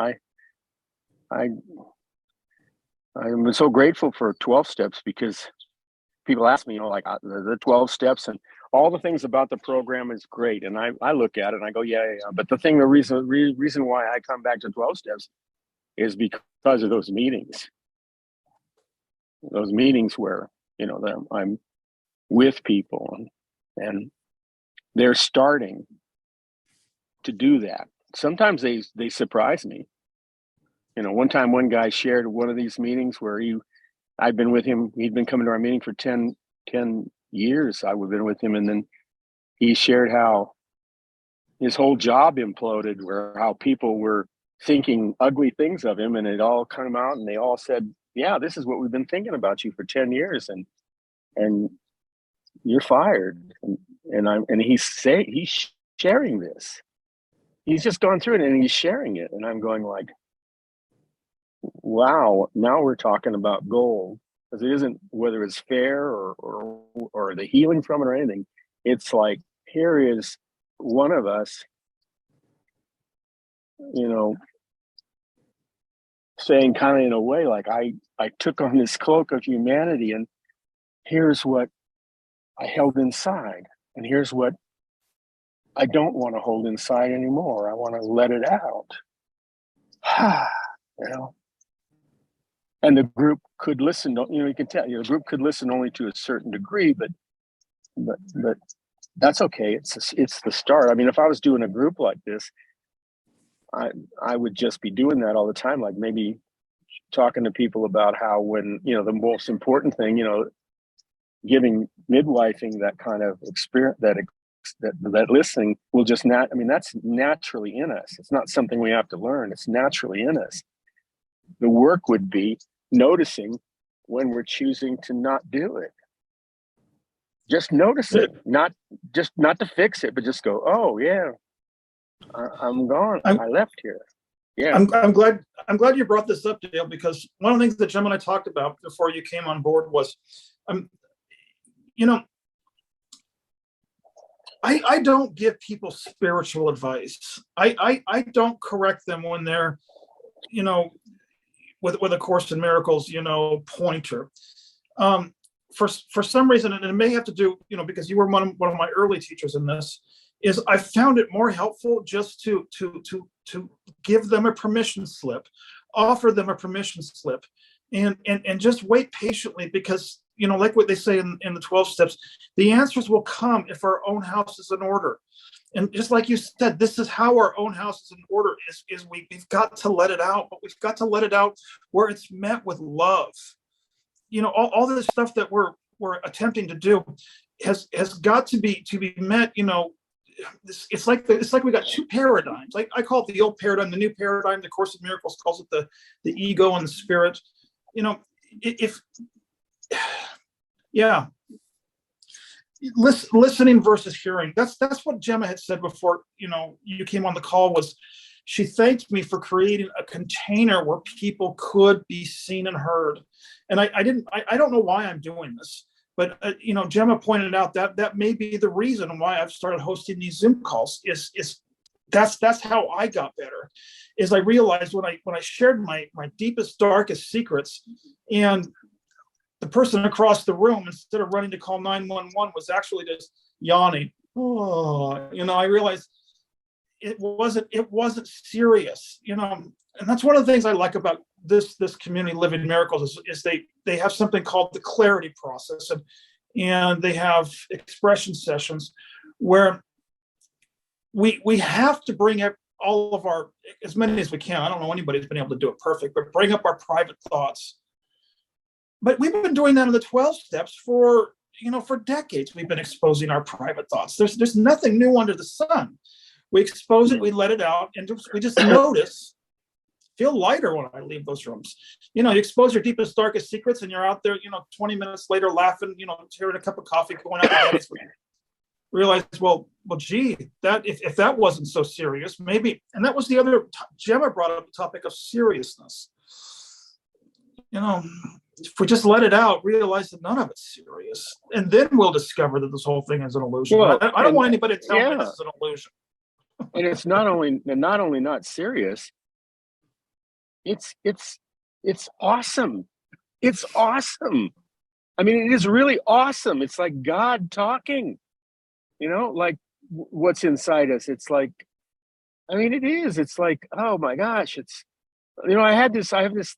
I'm so grateful for 12 steps, because people ask me, like the 12 steps and all the things about the program is great. And I look at it and I go, yeah. But the reason why I come back to 12 steps is because of those meetings where, I'm with people and they're starting to do that. Sometimes they surprise me. One time one guy shared one of these meetings where I'd been with him, he'd been coming to our meeting for 10 years. I've been with him, and then he shared how his whole job imploded, where how people were thinking ugly things of him, and it all come out and they all said, yeah, this is what we've been thinking about you for 10 years and you're fired. And he's sharing this. He's just gone through it and he's sharing it. And I'm going like, wow, now we're talking about gold, because it isn't whether it's fair or the healing from it or anything. It's like, here is one of us, saying kind of in a way like, I took on this cloak of humanity, and here's what I held inside, and here's what I don't want to hold inside anymore. I want to let it out. And the group could listen. You can tell. The group could listen only to a certain degree, but that's okay. It's the start. I mean, if I was doing a group like this, I would just be doing that all the time. Like maybe talking to people about how when the most important thing, giving midwifing that kind of experience, that listening will just not. I mean, that's naturally in us. It's not something we have to learn. It's naturally in us. The work would be noticing when we're choosing to not do it. Just notice it, not to fix it, but just go, oh yeah, I'm gone. I left here. Yeah. I'm glad you brought this up, Dale, because one of the things that Jim and I talked about before you came on board was, I don't give people spiritual advice. I don't correct them when they're, with a Course in Miracles, pointer. For some reason, and it may have to do, because you were one of my early teachers in this, is I found it more helpful just to give them a permission slip, offer them a permission slip, and just wait patiently, because like what they say in the 12 steps, the answers will come if our own house is in order. And just like you said, this is how our own house is in order, is we've got to let it out, but we've got to let it out where it's met with love. You know, all this stuff that we're attempting to do has got to be met, you know. It's like we got two paradigms. I call it the old paradigm, the new paradigm. The Course in Miracles calls it the ego and the spirit. You know, listening versus hearing. That's what Gemma had said before, you know, you came on the call. Was she thanked me for creating a container where people could be seen and heard. And I don't know why I'm doing this. But you know, Gemma pointed out that may be the reason why I've started hosting these Zoom calls. Is that's how I got better. Is I realized when I shared my deepest, darkest secrets, and the person across the room, instead of running to call 911, was actually just yawning. Oh, you know, I realized it wasn't serious. You know, and that's one of the things I like about this community, Living Miracles, is they have something called the clarity process, and they have expression sessions where we have to bring up all of our, as many as we can. I don't know anybody's been able to do it perfect, but bring up our private thoughts. But we've been doing that in the 12 steps for decades. We've been exposing our private thoughts. There's nothing new under the sun. We expose it, we let it out, and we just notice. Feel lighter when I leave those rooms. You know, you expose your deepest, darkest secrets, and you're out there, 20 minutes later laughing, sharing a cup of coffee, going out to dinner. Realize, well, gee, that if that wasn't so serious, maybe. And that was the other. Gemma brought up the topic of seriousness. If we just let it out, realize that none of it's serious, and then we'll discover that this whole thing is an illusion. Well, I don't want anybody to tell me this is an illusion. And it's not only not serious. It's awesome. It's awesome. I mean, it is really awesome. It's like God talking, like what's inside us. It's like, I mean, it is. It's like, oh my gosh, it's, I have this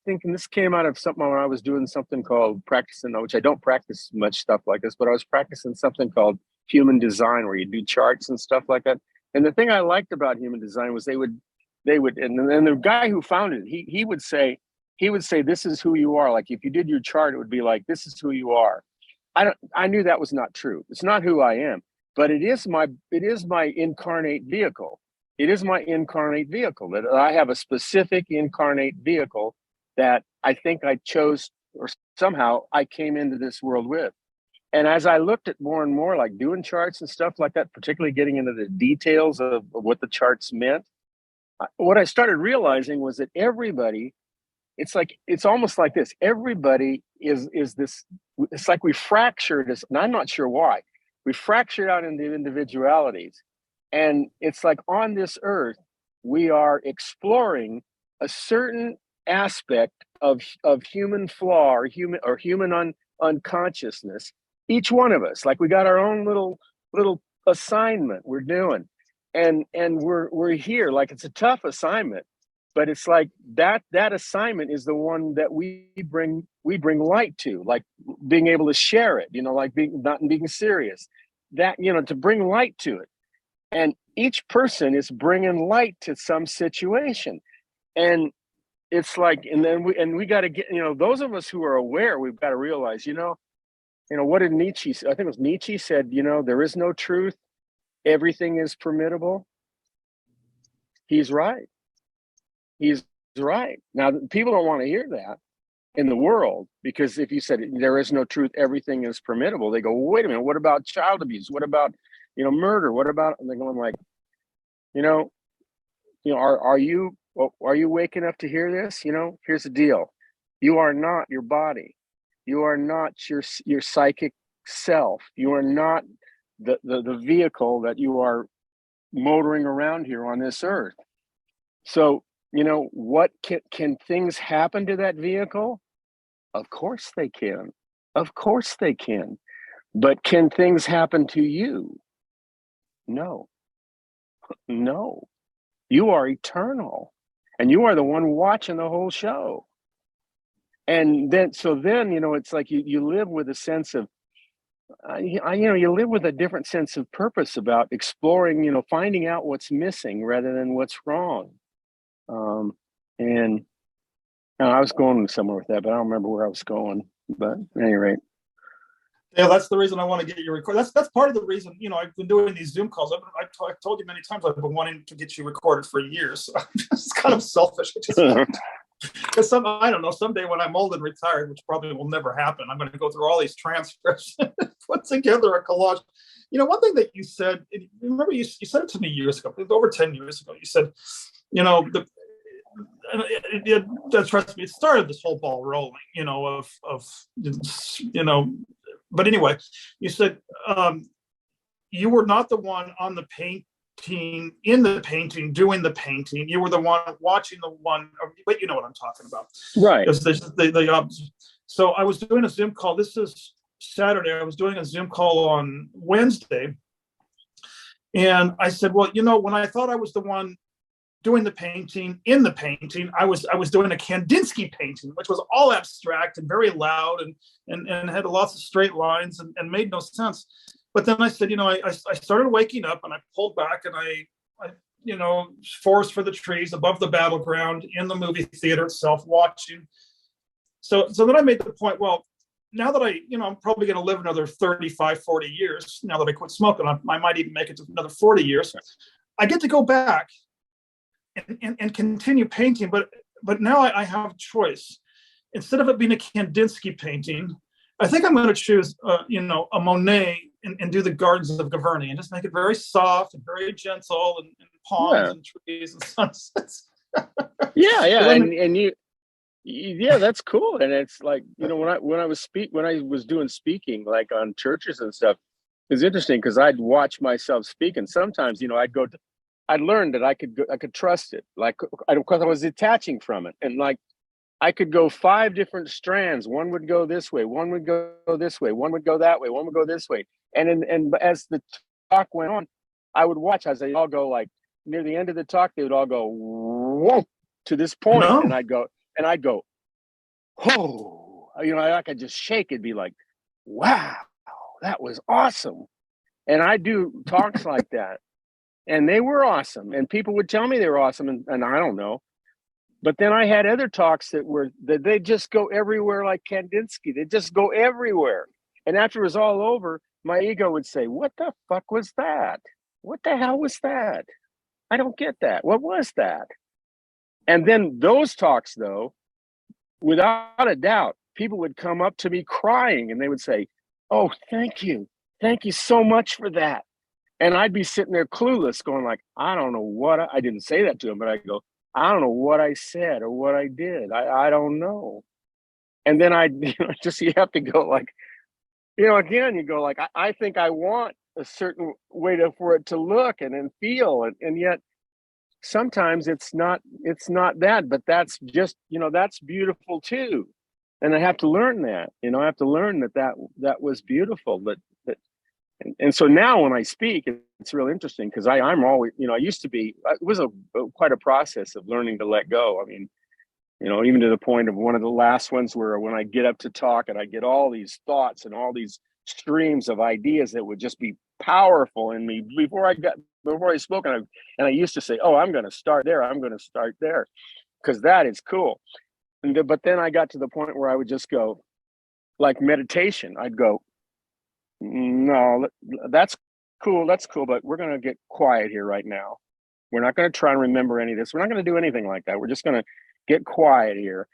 thing, and this came out of something when I was doing something called practicing, which I don't practice much stuff like this, but I was practicing something called human design, where you do charts and stuff like that. And the thing I liked about human design was they would, and then the guy who founded it, he would say, this is who you are. Like if you did your chart, it would be like, this is who you are. I knew that was not true. It's not who I am, but it is my incarnate vehicle. It is my incarnate vehicle, that I have a specific incarnate vehicle that I think I chose, or somehow I came into this world with. And as I looked at more and more, like doing charts and stuff like that, particularly getting into the details of what the charts meant, what I started realizing was that everybody, it's almost like this. Everybody is this, it's like we fractured this, and I'm not sure why. We fractured out into individualities. And it's like on this earth, we are exploring a certain aspect of human flaw or human unconsciousness. Each one of us, like we got our own little assignment we're doing. And we're here, like it's a tough assignment, but it's like that assignment is the one that we bring light to, like being able to share it, like being serious, that, to bring light to it. And each person is bringing light to some situation. And it's like, and we got to get, those of us who are aware, we've got to realize, what did Nietzsche, I think it was Nietzsche said, there is no truth. Everything is permittable. He's right. He's right. Now, people don't want to hear that in the world, because if you said there is no truth, everything is permittable, they go, well, wait a minute, what about child abuse? What about, murder? What about, and they're going like, are you waking up to hear this? Here's the deal. You are not your body. You are not your psychic self. You are not the vehicle that you are motoring around here on this earth. So, what can things happen to that vehicle? Of course they can. Of course they can. But can things happen to you? No. No. You are eternal, and you are the one watching the whole show. And then, it's like you live with a sense of, you live with a different sense of purpose about exploring, finding out what's missing rather than what's wrong. And I was going somewhere with that, but I don't remember where I was going. But at any rate. Yeah, that's the reason I want to get you recorded. That's part of the reason, I've been doing these Zoom calls. I've told you many times I've been wanting to get you recorded for years. It's kind of selfish. Because I don't know, someday when I'm old and retired, which probably will never happen, I'm going to go through all these transcripts, put together a collage. One thing that you said, remember you said it to me years ago, over 10 years ago, you said, trust me, it started this whole ball rolling, but anyway, you said you were not the one on the painting, in the painting, doing the painting. You were the one watching the one, but you know what I'm talking about. Right. So I was doing a Zoom call. This is Saturday. I was doing a Zoom call on Wednesday. And I said, well, when I thought I was the one doing the painting, in the painting, I was doing a Kandinsky painting, which was all abstract and very loud and had lots of straight lines and made no sense. But then I said, I started waking up and I pulled back and I forest for the trees above the battleground in the movie theater itself, watching. So then I made the point, well, now that I'm probably going to live another 35, 40 years, now that I quit smoking, I might even make it to another 40 years. I get to go back and continue painting, but now I have a choice. Instead of it being a Kandinsky painting, I think I'm going to choose, a Monet and do the Gardens of Giverny and just make it very soft and very gentle and palms and trees and sunsets. Yeah, that's cool. And it's like, when I was doing speaking, like on churches and stuff, it's interesting because I'd watch myself speak, and sometimes, I'd learned that I could trust it, because I was detaching from it, and like I could go 5 different strands. One would go this way, one would go this way, one would go that way, one would go this way, and as the talk went on, I would watch as they all go, like near the end of the talk, they would all go whoa to this point, and I'd go, oh, I could just shake. It'd be like, wow, that was awesome. And I do talks like that. And they were awesome. And people would tell me they were awesome. And I don't know. But then I had other talks that they just go everywhere like Kandinsky. They just go everywhere. And after it was all over, my ego would say, what the fuck was that? What the hell was that? I don't get that. What was that? And then those talks, though, without a doubt, people would come up to me crying and they would say, oh, thank you. Thank you so much for that. And I'd be sitting there clueless going like, I don't know what, I didn't say that to him, but I go, I don't know what I said or what I did. I don't know. And then you have to go like, again, you go like, I think I want a certain way for it to look and feel. And yet sometimes it's not that, but that's just, that's beautiful too. And I have to learn that, I have to learn that was beautiful, and so now when I speak, it's real interesting because I'm always, I used to be, it was quite a process of learning to let go. I mean, even to the point of one of the last ones where when I get up to talk and I get all these thoughts and all these streams of ideas that would just be powerful in me before I spoke. And I used to say, oh, I'm going to start there. I'm going to start there because that is cool. But then I got to the point where I would just go like meditation. I'd go, no, that's cool, but we're going to get quiet here right now. We're not going to try and remember any of this. We're not going to do anything like that. We're just going to get quiet here.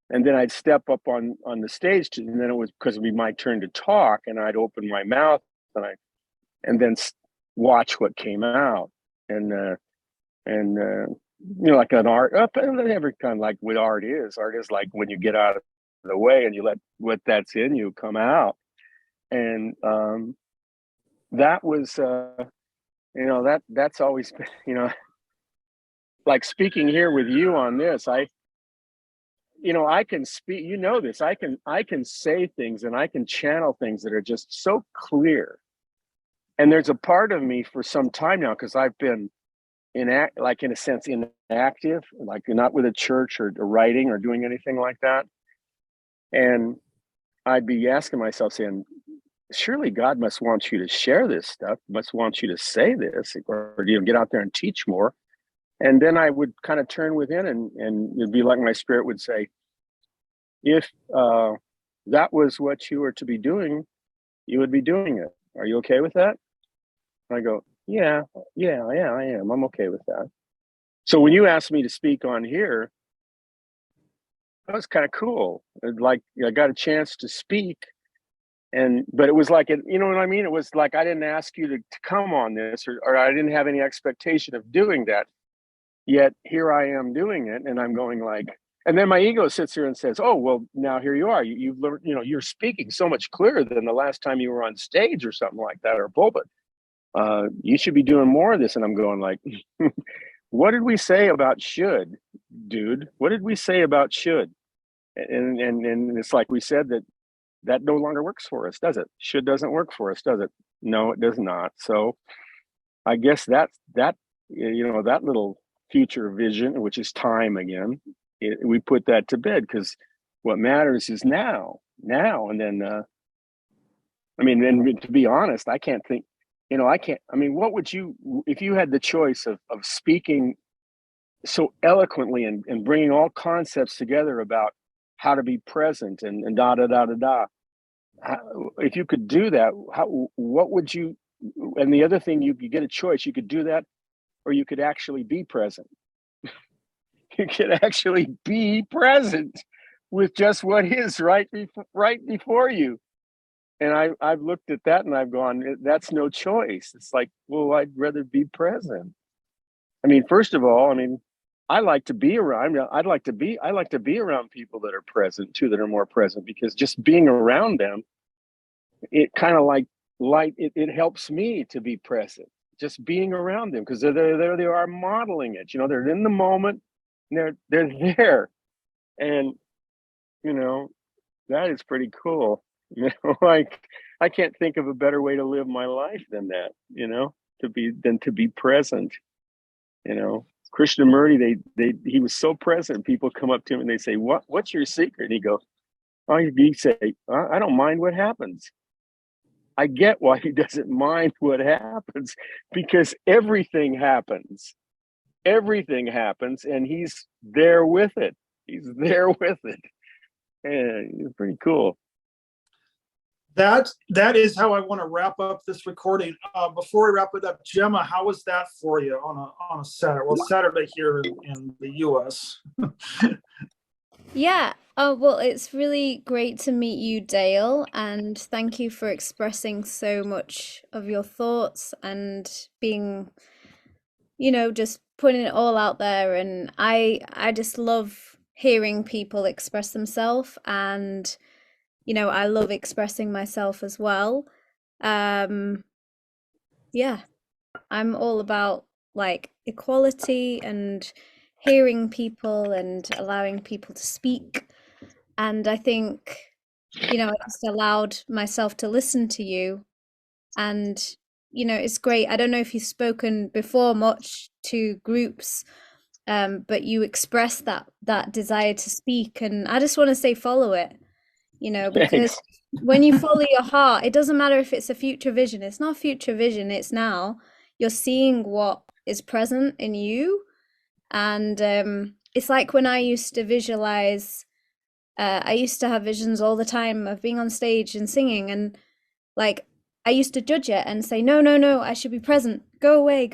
And then I'd step up on the stage, and then it was because it would be my turn to talk, and I'd open my mouth and then watch what came out. And like an art, every kind, like what art is like when you get out of the way and you let what that's in you come out. And that was, that's always been, like speaking here with you on this, I can speak, this, I can say things and I can channel things that are just so clear. And there's a part of me for some time now, because I've been in a sense inactive, like not with a church or writing or doing anything like that. And I'd be asking myself, saying, surely God must want you to share this stuff, must want you to say this, or get out there and teach more. And then I would kind of turn within, and it'd be like my spirit would say, if that was what you were to be doing, you would be doing it. Are you okay with that? And I go, yeah, I am. I'm okay with that. So when you asked me to speak on here, that was kind of cool. Like, I got a chance to speak, but it was like, you know what I mean? It was like I didn't ask you to come on this, or I didn't have any expectation of doing that. Yet here I am doing it, and I'm going like, and then my ego sits here and says, "Oh, well, now here you are. You've learned. You're speaking so much clearer than the last time you were on stage or something like that, or pulpit. You should be doing more of this." And I'm going like, "What did we say about should, dude? What did we say about should?" And it's like we said that no longer works for us, does it? Should doesn't work for us, does it? No, it does not. So I guess that little future vision, which is time again, we put that to bed, because what matters is now. And then and to be honest, I can't think, what would you, if you had the choice of speaking so eloquently and bringing all concepts together about how to be present and da da da da da, if you could do that, what would you? And the other thing, you could get a choice. You could do that, or you could actually be present. You could actually be present with just what is right before you. And I've looked at that and I've gone, that's no choice. It's like, well, I'd rather be present. First of all, I like to be around. I like to be around people that are present too, that are more present, because just being around them, it kind of like it helps me to be present. Just being around them, because they are modeling it. They're in the moment, and they're there, and that is pretty cool. Like, I can't think of a better way to live my life than that. To be present. Krishnamurti, he was so present. People come up to him and they say, "What's your secret?" And he goes, he say, "I don't mind what happens." I get why he doesn't mind what happens, because everything happens, and he's there with it. And it's pretty cool. That is how I want to wrap up this recording. Before we wrap it up, Gemma, how was that for you on a Saturday? Well, Saturday here in the U.S. Yeah. Oh, well, it's really great to meet you, Dale, and thank you for expressing so much of your thoughts and being, just putting it all out there. And I just love hearing people express themselves, and I love expressing myself as well. Yeah, I'm all about like equality and hearing people and allowing people to speak. And I think, I just allowed myself to listen to you. And, it's great. I don't know if you've spoken before much to groups, but you express that desire to speak. And I just want to say, follow it, because Thanks. when you follow your heart, it doesn't matter if it's a future vision. It's not future vision, it's now. You're seeing what is present in you. And it's like when I used to visualize, I used to have visions all the time of being on stage and singing, and like I used to judge it and say, no, I should be present. Go away.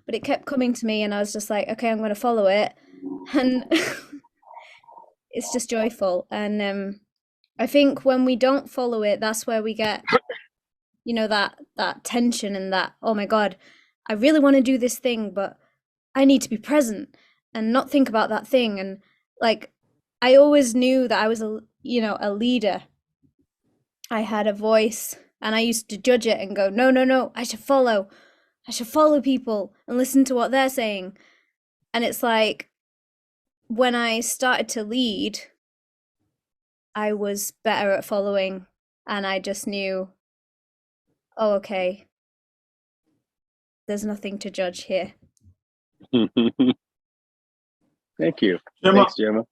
But it kept coming to me, and I was just like, okay, I'm going to follow it. And it's just joyful. And I think when we don't follow it, that's where we get, that tension and that, oh my God, I really want to do this thing, but I need to be present and not think about that thing. And like, I always knew that I was a leader. I had a voice, and I used to judge it and go, no, I should follow people and listen to what they're saying. And it's like, when I started to lead, I was better at following, and I just knew, oh, okay, there's nothing to judge here. Thank you. Gemma, Thanks, Gemma.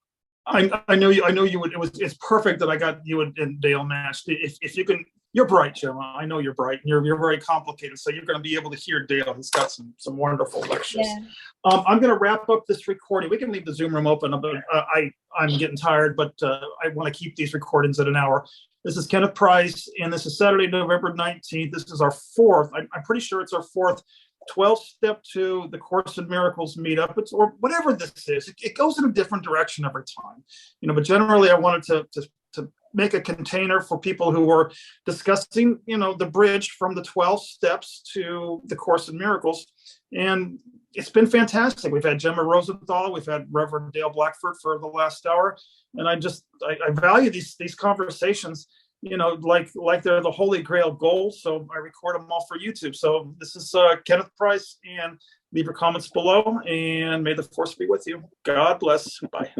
I know you would. It's perfect that I got you and Dale matched. If you can You're bright, Gemma. I know you're bright. You're very complicated, so you're going to be able to hear Dale. He's got some wonderful lectures. Yeah. I'm going to wrap up this recording. We can leave the Zoom room open, but I'm getting tired, but I want to keep these recordings at an hour. This is Kenneth Price, and this is Saturday, November 19th. This is our fourth. I'm pretty sure it's our fourth 12-step to the Course in Miracles meetup. It's, or whatever this is. It goes in a different direction every time, but generally I wanted to make a container for people who are discussing, the bridge from the 12 steps to the Course in Miracles. And it's been fantastic. We've had Gemma Rosenthal, we've had Reverend Dale Blackford for the last hour. And I value these conversations, like they're the holy grail gold. So I record them all for YouTube. So this is Kenneth Price, and leave your comments below, and may the force be with you. God bless. Bye.